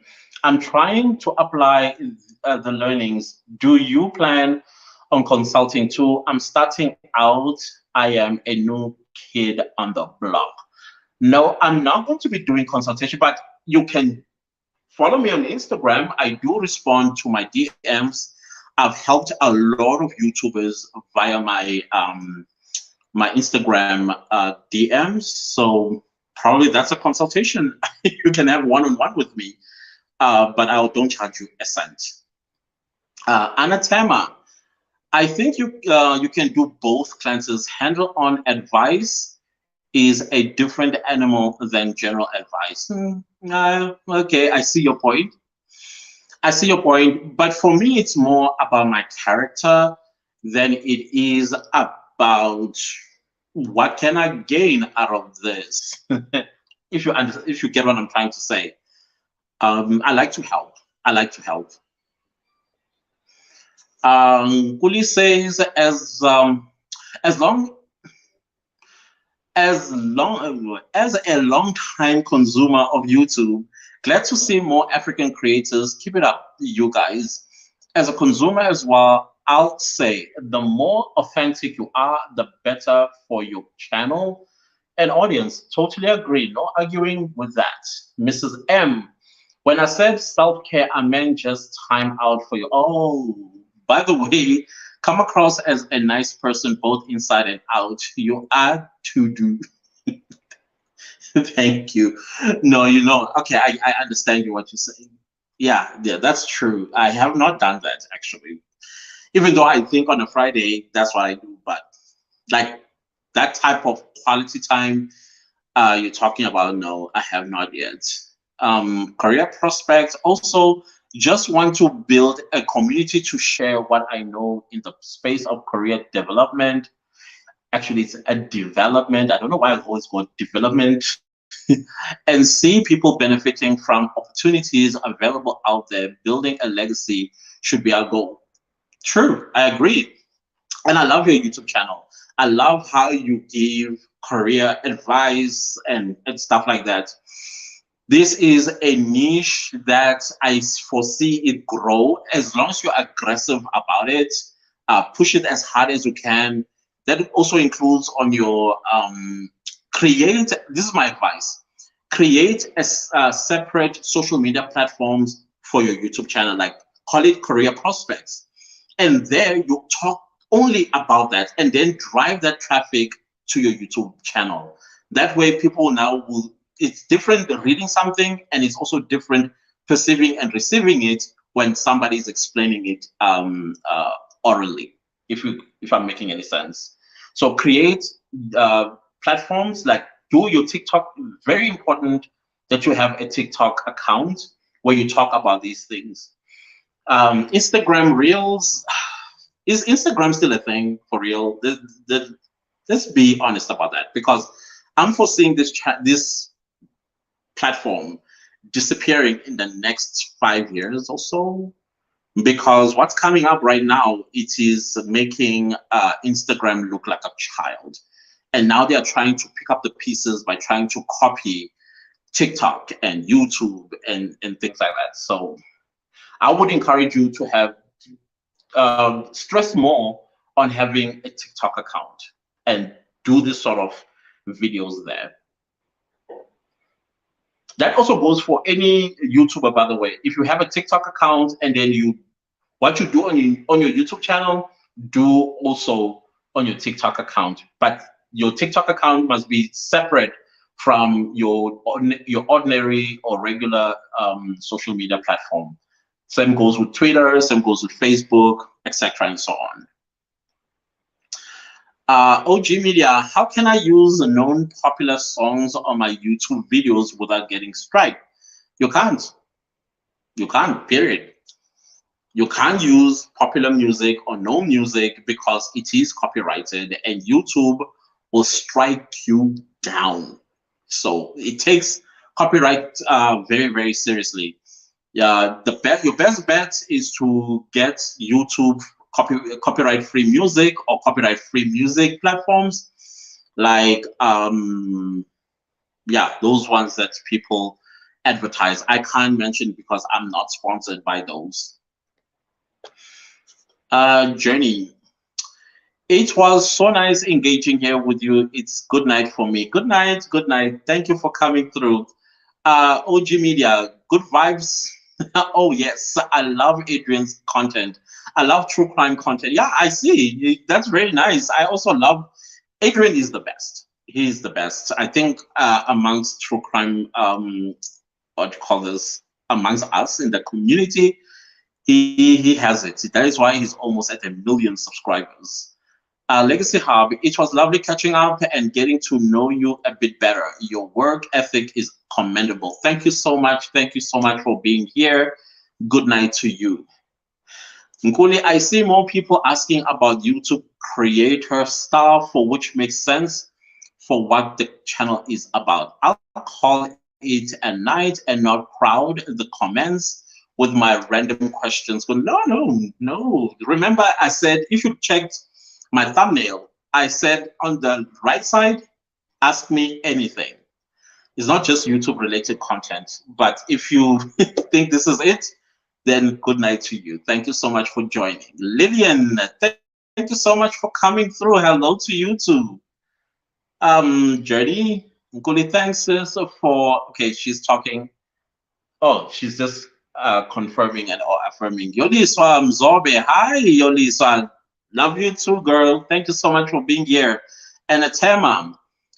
trying to apply the learnings. Do you plan on consulting too? I'm starting out. I am a new kid on the block. No, I'm not going to be doing consultation, but you can follow me on Instagram. I do respond to my DMs. I've helped a lot of YouTubers via my Instagram DMs. So probably that's a consultation. You can have one-on-one with me, but I don't charge you a cent. Anatema, I think you can do both cleanses, handle on advice is a different animal than general advice. Okay, I see your point. I see your point, but for me, it's more about my character than it is about what can I gain out of this. If you get what I'm trying to say, I like to help. I like to help. Kuli says, as long as a long time consumer of YouTube, glad to see more African creators. Keep it up, you guys. As a consumer as well, I'll say the more authentic you are, the better for your channel and audience. Totally agree. No arguing with that. Mrs. M, when I said self-care, I meant just time out for you. Oh, by the way, come across as a nice person both inside and out. You are to do. Thank you. No, okay, I understand you what you're saying. Yeah, that's true. I have not done that actually. Even though I think on a Friday, that's what I do. But like that type of quality time you're talking about, no, I have not yet. Career prospects, also just want to build a community to share what I know in the space of career development. Actually, it's a development. I don't know why I always go development. And see people benefiting from opportunities available out there. Building a legacy should be our goal. True, I agree. And I love your YouTube channel. I love how you give career advice and stuff like that. This is a niche that I foresee it grow as long as you're aggressive about it. Push it as hard as you can. That also includes on your create. This is my advice. Create a separate social media platforms for your YouTube channel, like call it career prospects. And there you talk only about that and then drive that traffic to your YouTube channel. That way people now will, it's different reading something and it's also different perceiving and receiving it when somebody is explaining it orally, if I'm making any sense. So create platforms like do your TikTok. Very important that you have a TikTok account where you talk about these things. Instagram Reels, is Instagram still a thing for real? Let's be honest about that, because I'm foreseeing this platform disappearing in the next 5 years or so, because what's coming up right now, it is making Instagram look like a child. And now they are trying to pick up the pieces by trying to copy TikTok and YouTube and things like that. So I would encourage you to have stress more on having a TikTok account and do this sort of videos there. That also goes for any YouTuber, by the way. If you have a TikTok account and then what you do on your YouTube channel, do also on your TikTok account. But your TikTok account must be separate from your ordinary or regular social media platform. Same goes with Twitter, same goes with Facebook, etc. and so on. OG Media, how can I use known popular songs on my YouTube videos without getting strike? You can't. You can't, period. You can't use popular music or known music because it is copyrighted and YouTube will strike you down. So it takes copyright very, very seriously. Yeah, your best bet is to get YouTube copyright-free music or copyright-free music platforms, like yeah, those ones that people advertise. I can't mention because I'm not sponsored by those. Jenny, it was so nice engaging here with you. It's good night for me. Good night, good night. Thank you for coming through. OG Media, good vibes. Oh yes, I love Adrian's content. I love true crime content. Yeah, I see. That's very nice. I also love, Adrian is the best. He's the best. I think amongst true crime, what do you call this, amongst us in the community, he has it. That is why he's almost at 1 million subscribers. Legacy Hub, it was lovely catching up and getting to know you a bit better. Your work ethic is commendable. Thank you so much. Thank you so much for being here. Good night to you. Nkuli, I see more people asking about YouTube creator stuff, for which makes sense for what the channel is about. I'll call it a night and not crowd the comments with my random questions. But no. Remember, I said if you checked my thumbnail, I said on the right side, ask me anything. It's not just YouTube related content, but if you think this is it, then good night to you. Thank you so much for joining. Lillian, thank you so much for coming through. Hello to you too. Journey, Nkuli, thanks sis, for, okay, she's talking. Oh, she's just confirming and or affirming. Yoliswa Mzobe, hi Yoliswa. Love you too, girl. Thank you so much for being here. And Atema,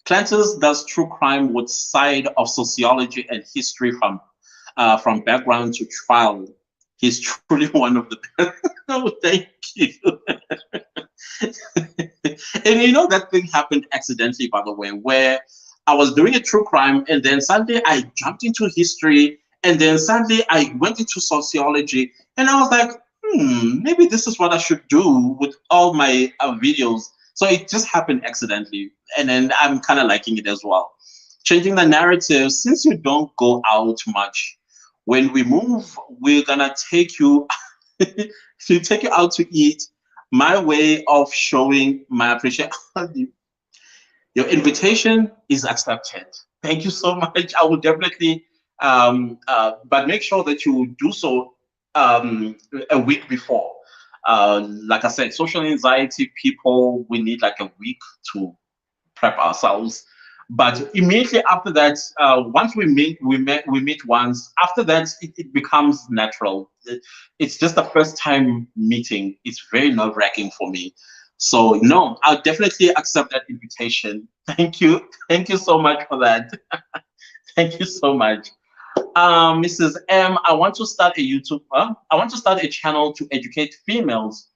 Clantis does true crime with side of sociology and history from background to trial. He's truly one of the best. Oh, thank you. And you know, that thing happened accidentally, by the way, where I was doing a true crime and then suddenly I jumped into history and then suddenly I went into sociology and I was like, maybe this is what I should do with all my videos. So it just happened accidentally. And then I'm kind of liking it as well. Changing the narrative, since you don't go out much, when we move, we're gonna take you to take you out to eat. My way of showing my appreciation. Your invitation is accepted. Thank you so much. I will definitely, but make sure that you do so a week before. Like I said, social anxiety people, we need like a week to prep ourselves. But immediately after that, once we meet once. After that, it becomes natural. It's just the first time meeting. It's very nerve-wracking for me. So no, I'll definitely accept that invitation. Thank you so much for that. Thank you so much. Mrs. M, I want to start a YouTube. I want to start a channel to educate females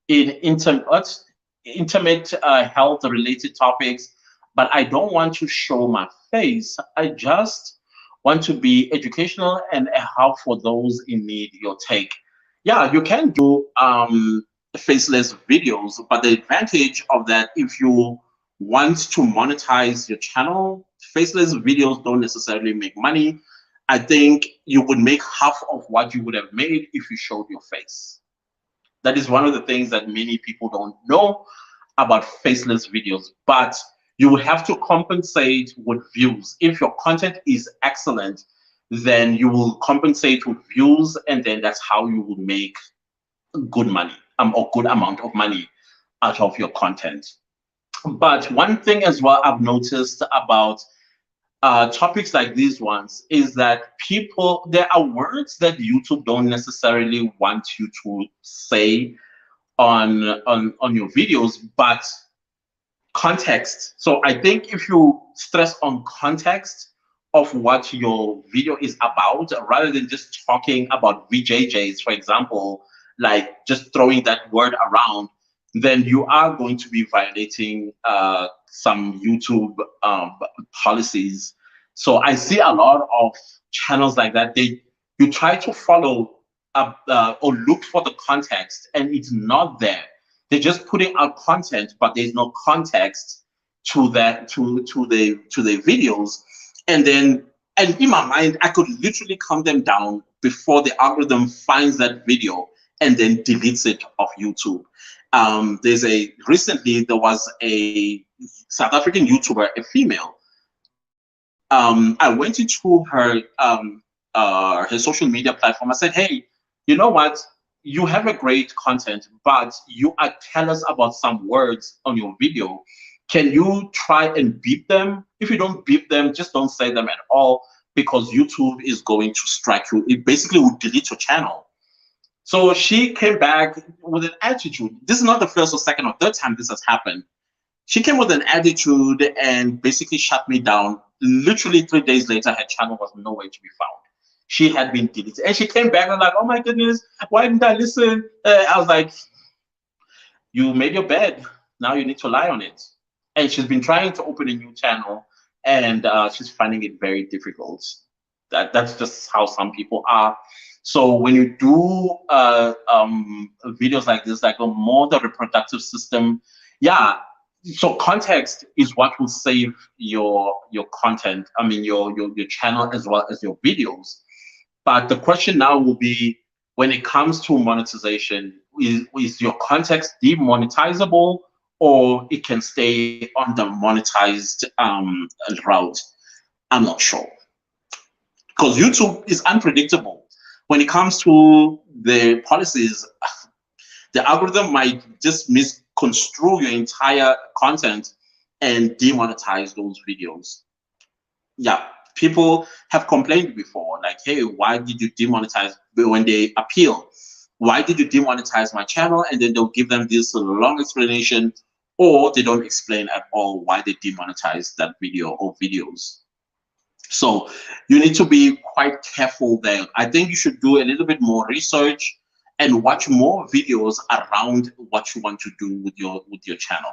in intimate health-related topics, but I don't want to show my face. I just want to be educational and a help for those in need. Your take? Yeah, you can do faceless videos, but the advantage of that, if you want to monetize your channel, faceless videos don't necessarily make money. I think you would make half of what you would have made if you showed your face. That is one of the things that many people don't know about faceless videos, but you will have to compensate with views. If your content is excellent, then you will compensate with views, and then that's how you will make good money, or good amount of money out of your content. But one thing as well I've noticed about topics like these ones is that there are words that YouTube don't necessarily want you to say on your videos, but context. So I think if you stress on context of what your video is about, rather than just talking about VJJs, for example, like just throwing that word around, then you are going to be violating some YouTube policies. So I see a lot of channels like that. You try to follow or look for the context, and it's not there. They're just putting out content, but there's no context to that to the videos. And in my mind, I could literally count them down before the algorithm finds that video and then deletes it off YouTube. Recently there was a South African YouTuber, a female. I went into her social media platform. I said, hey, you know what? You have a great content, but you tell us about some words on your video. Can you try and beep them? If you don't beep them, just don't say them at all, because YouTube is going to strike you. It basically will delete your channel. So she came back with an attitude. This is not the first or second or third time this has happened. She came with an attitude and basically shut me down. Literally 3 days later, her channel was nowhere to be found. She had been deleted. And she came back and like, oh my goodness, why didn't I listen? I was like, you made your bed. Now you need to lie on it. And she's been trying to open a new channel, and she's finding it very difficult. That's just how some people are. So when you do videos like this, like a more the reproductive system, yeah. So context is what will save your content. I mean your channel as well as your videos. But the question now will be, when it comes to monetization, is your context demonetizable, or it can stay on the monetized route? I'm not sure, because YouTube is unpredictable. When it comes to the policies, the algorithm might just misconstrue your entire content and demonetize those videos. Yeah, people have complained before, like, hey, why did you demonetize? When they appeal, why did you demonetize my channel? And then they'll give them this long explanation, or they don't explain at all why they demonetized that video or videos. So you need to be quite careful there. I think you should do a little bit more research and watch more videos around what you want to do with your channel,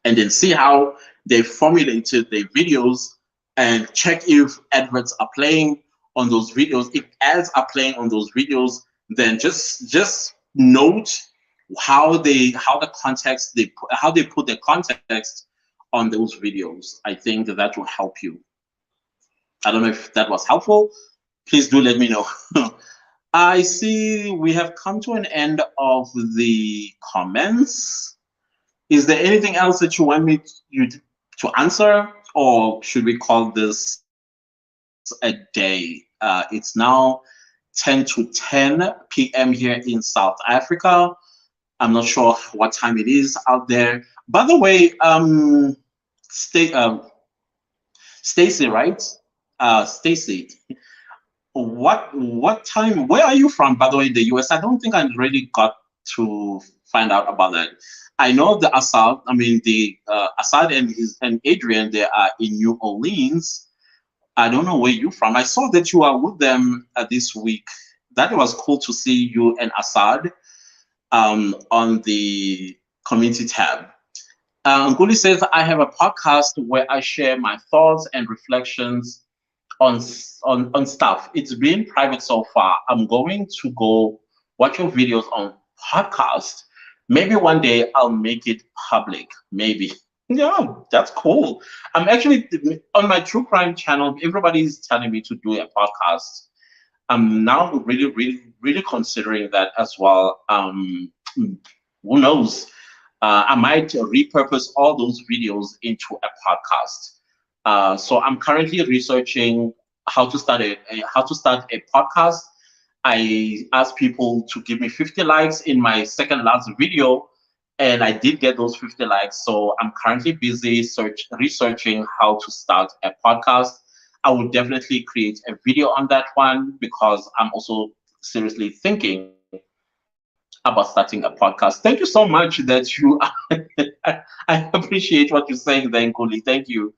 and then see how they formulated their videos, and check if adverts are playing on those videos. If ads are playing on those videos, then just note how the context how they put the context on those videos. I think that will help you. I don't know if that was helpful. Please do let me know. I see we have come to an end of the comments. Is there anything else that you want me to answer, or should we call this a day? It's now 10 to 10 p.m. here in South Africa. I'm not sure what time it is out there. By the way, Stacy, right? Stacy, what time? Where are you from? By the way, the US. I don't think I really got to find out about that. I know the Assad. I mean, the Assad and Adrian. They are in New Orleans. I don't know where you're from. I saw that you are with them this week. That was cool to see you and Assad on the community tab. Nguli says, I have a podcast where I share my thoughts and reflections on stuff. It's been private so far. I'm going to go watch your videos on podcast. Maybe one day I'll make it public. Maybe. Yeah, that's cool. I'm actually on my true crime channel. Everybody's telling me to do a podcast. I'm now really considering that as well. Who knows? I might repurpose all those videos into a podcast. So I'm currently researching how to start a podcast. I asked people to give me 50 likes in my second last video, and I did get those 50 likes. So I'm currently busy researching how to start a podcast. I will definitely create a video on that one, because I'm also seriously thinking about starting a podcast. Thank you so much that you I appreciate what you're saying there, Nkuli. Thank you.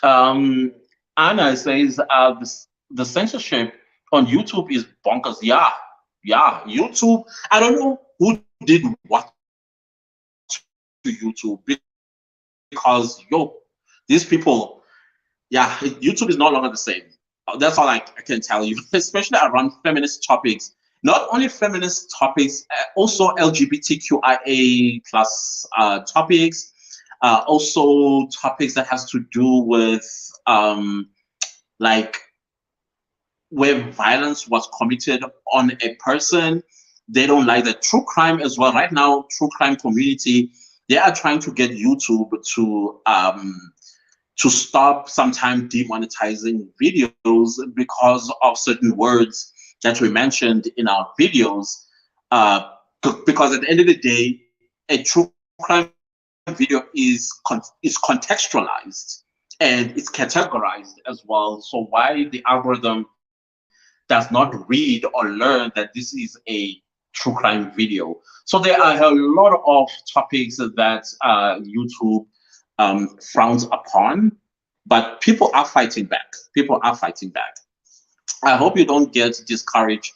Anna says the censorship on YouTube is bonkers. Yeah, YouTube. I don't know who did what to YouTube, because these people, yeah, YouTube is no longer the same. That's all I can tell you, especially around feminist topics. Not only feminist topics, also LGBTQIA plus topics, also topics that has to do with like where violence was committed on a person. They don't like the true crime as well. Right now, true crime community, they are trying to get YouTube to stop sometime demonetizing videos because of certain words that we mentioned in our videos. Because at the end of the day, a true crime video is contextualized and it's categorized as well. So why the algorithm does not read or learn that this is a true crime video? So there are a lot of topics that YouTube frowns upon, but people are fighting back. People are fighting back. I hope you don't get discouraged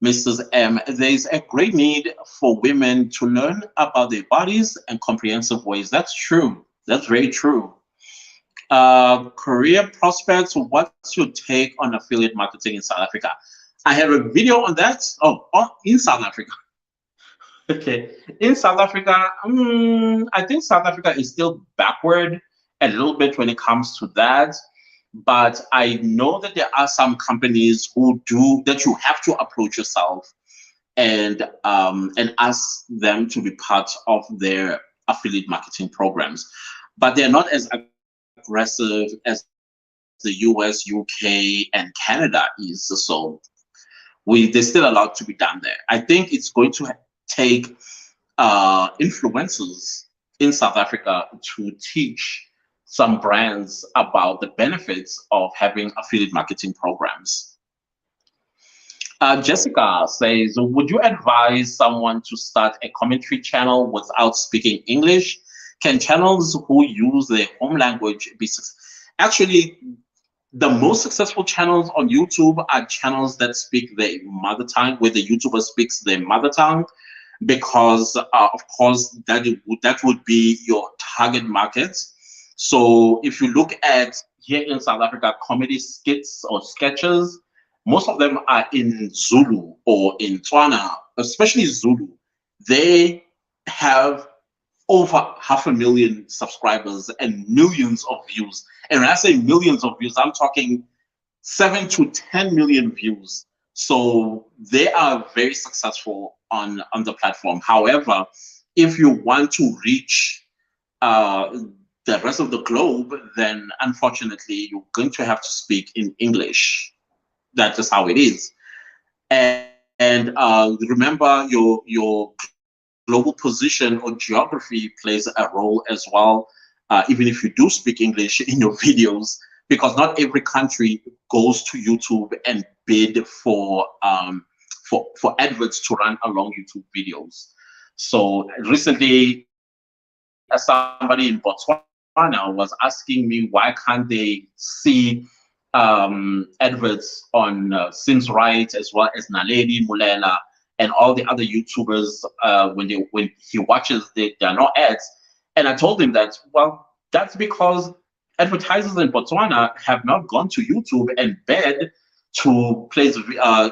Mrs. M, there is a great need for women to learn about their bodies in comprehensive ways. That's true. That's very true. Career prospects. What's your take on affiliate marketing in South Africa? I have a video on that. Oh, in South Africa. Okay, in South Africa, I think South Africa is still backward a little bit when it comes to that. But I know that there are some companies who do that. You have to approach yourself and ask them to be part of their affiliate marketing programs. But they're not as aggressive as the US, UK, and Canada is. So there's still a lot to be done there. I think it's going to take influencers in South Africa to teach some brands about the benefits of having affiliate marketing programs. Jessica says, would you advise someone to start a commentary channel without speaking English? Can channels who use their home language be actually, the most successful channels on YouTube are channels that speak their mother tongue, where the YouTuber speaks their mother tongue, because of course that would be your target market. So if you look at here in South Africa, comedy skits or sketches, most of them are in Zulu or in Tswana, especially Zulu. They have over 500,000 subscribers and millions of views. And when I say millions of views, I'm talking 7 to 10 million views. So they are very successful on the platform. However, if you want to reach the rest of the globe, then unfortunately you're going to have to speak in English. That's just how it is. And remember, your global position or geography plays a role as well, even if you do speak English in your videos, because not every country goes to YouTube and bid for adverts to run along YouTube videos. So recently, somebody in Botswana was asking me why can't they see adverts on Sims Right as well as Naledi Mulela and all the other YouTubers. When he watches, there are no ads. And I told him that, well, that's because advertisers in Botswana have not gone to YouTube and bid to place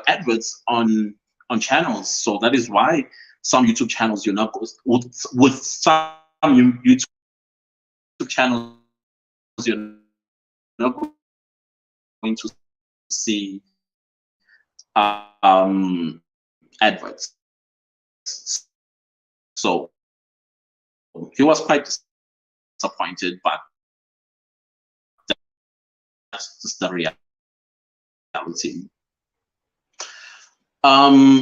adverts on channels. So that is why some YouTube channels you're not with some YouTube channels you're not going to see adverts. So he was quite disappointed, but that's just the reality.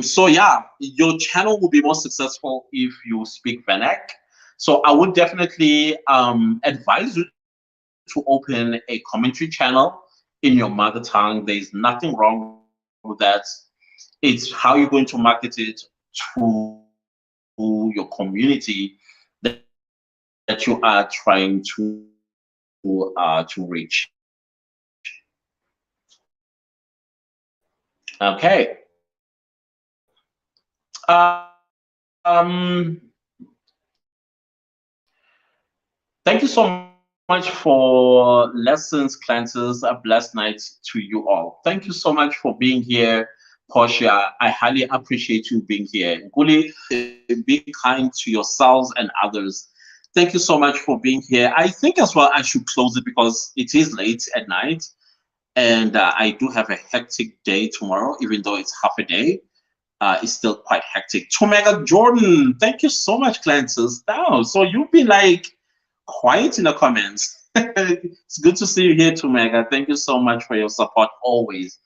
So yeah, your channel will be more successful if you speak Vernac. So I would definitely advise you to open a commentary channel in your mother tongue. There's nothing wrong with that. It's how you're going to market it to your community that you are trying to reach. Okay. Thank you so much for lessons, classes. A blessed night to you all. Thank you so much for being here, Portia. I highly appreciate you being here. Guli, be kind to yourselves and others. Thank you so much for being here. I think as well I should close it because it is late at night. And I do have a hectic day tomorrow, even though it's half a day. It's still quite hectic. Tomega Jordan, thank you so much, Clances. Now, so you've been like quiet in the comments. It's good to see you here, Tomega. Thank you so much for your support always,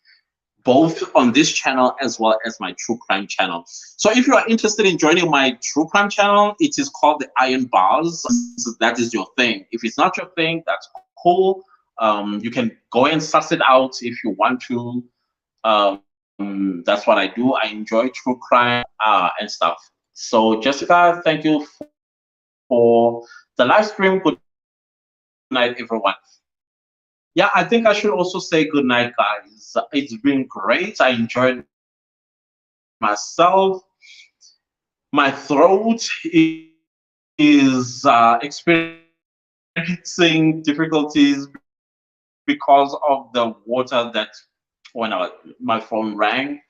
both on this channel as well as my true crime channel. So if you are interested in joining my true crime channel, it is called the Iron Bars. So that is your thing. If it's not your thing, that's cool. You can go and suss it out if you want to. That's what I do. I enjoy true crime and stuff. So Jessica, thank you for the live stream. Good night, everyone. Yeah, I think I should also say good night, guys. It's been great. I enjoyed myself. My throat is experiencing difficulties because of the water that when my phone rang.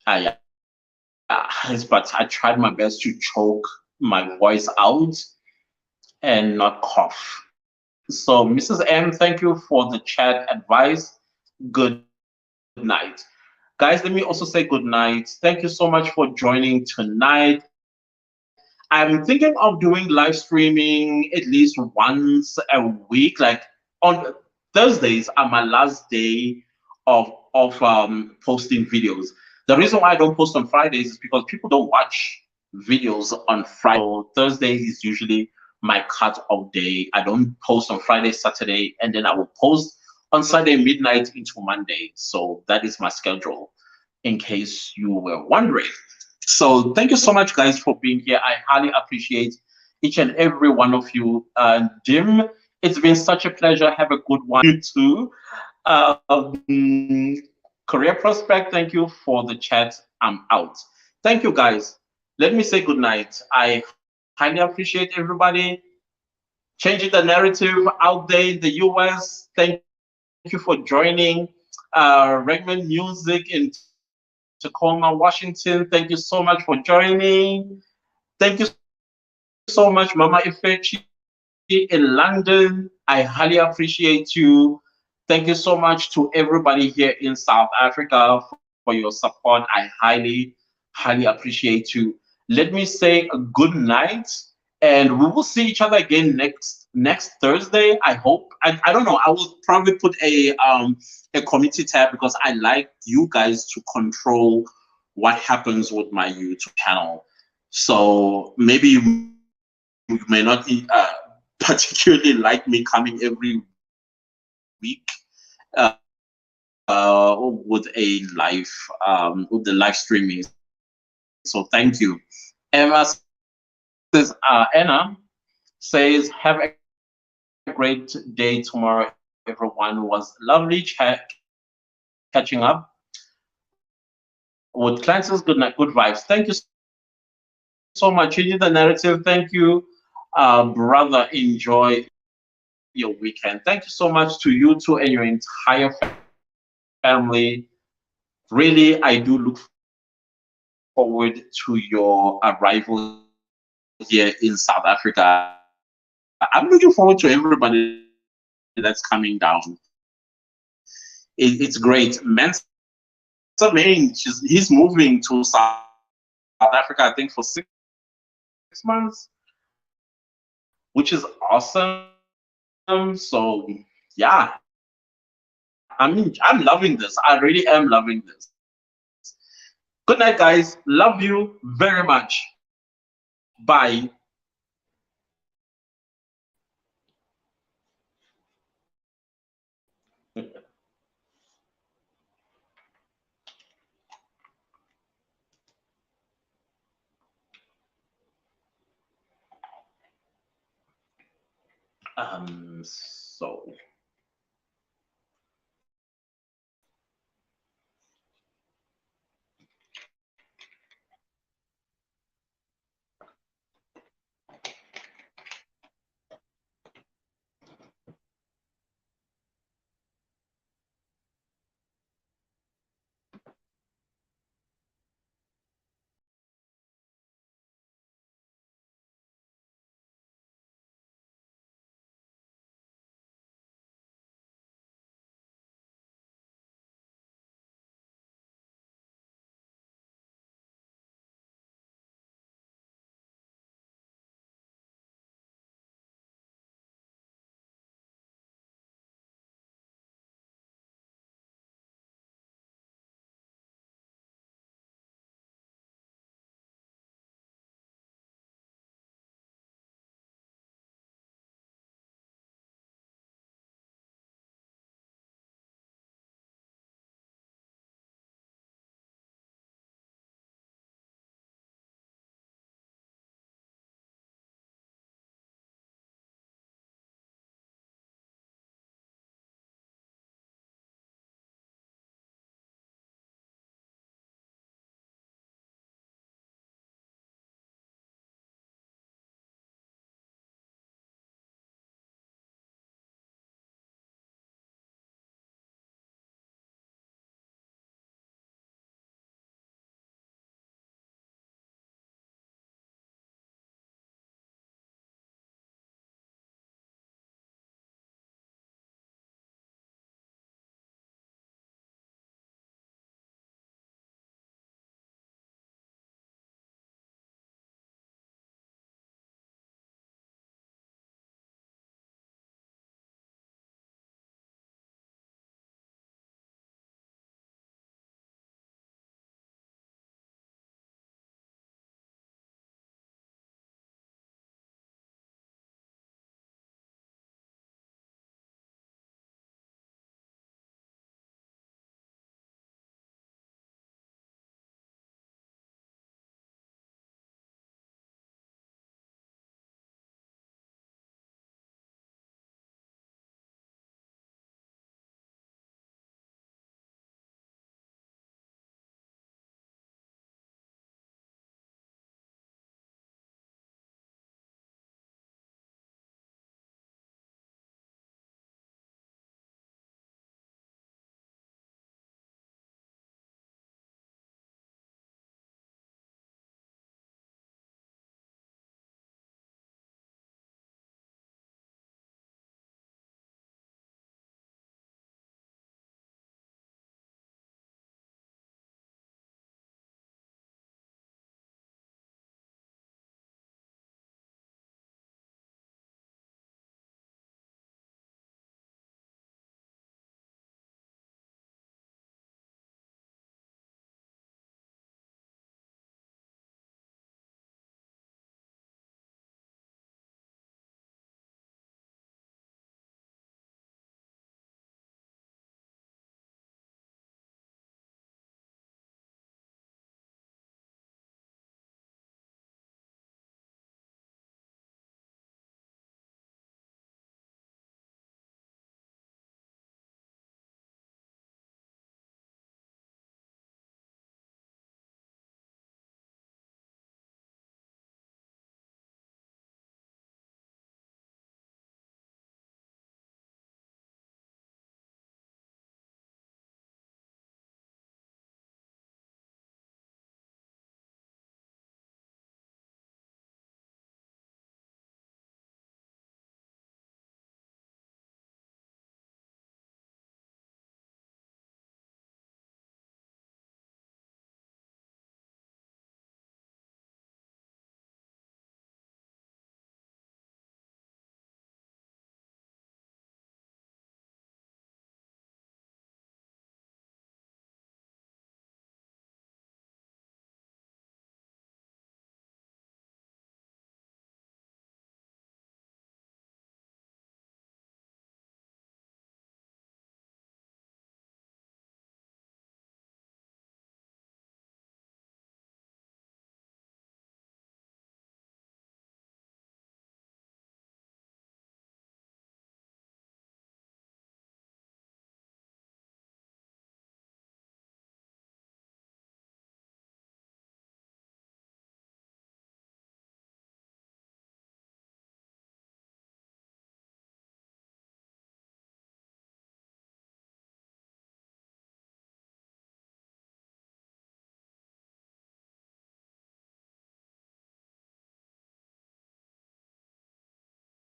But I tried my best to choke my voice out and not cough. So, Mrs. M, thank you for the chat advice. Good night. Guys, let me also say good night. Thank you so much for joining tonight. I'm thinking of doing live streaming at least once a week. Like on Thursdays are my last day of posting videos. The reason why I don't post on Fridays is because people don't watch videos on Friday. So Thursday is usually my cut-off day. I don't post on Friday, Saturday, and then I will post on Sunday midnight into Monday. So that is my schedule, in case you were wondering. So thank you so much, guys, for being here. I highly appreciate each and every one of you. Jim, it's been such a pleasure. Have a good one. You too. Career Prospect, thank you for the chat. I'm out. Thank you, guys. Let me say good night. I highly appreciate everybody changing the narrative out there in the US. Thank you for joining. Regman Music in Tacoma, Washington. Thank you so much for joining. Thank you so much, Mama Ifechi in London. I highly appreciate you. Thank you so much to everybody here in South Africa for your support. I highly appreciate you. Let me say a good night, and we will see each other again next Thursday. I hope. I don't know. I will probably put a community tab because I like you guys to control what happens with my YouTube channel. So maybe you may not particularly like me coming every week with the live streaming. So thank you. Emma says, have a great day tomorrow, everyone. It was lovely catching up with Clancy's good night, good vibes. Thank you so much. Changing the narrative. Thank you, brother. Enjoy your weekend. Thank you so much to you two and your entire family. Really, I do look forward to your arrival here in South Africa. I'm looking forward to everybody that's coming down. It's great. Mensa Main, he's moving to South Africa, I think, for 6 months, which is awesome. So yeah, I'm loving this. I really am loving this. Good night, guys. Love you very much. Bye. So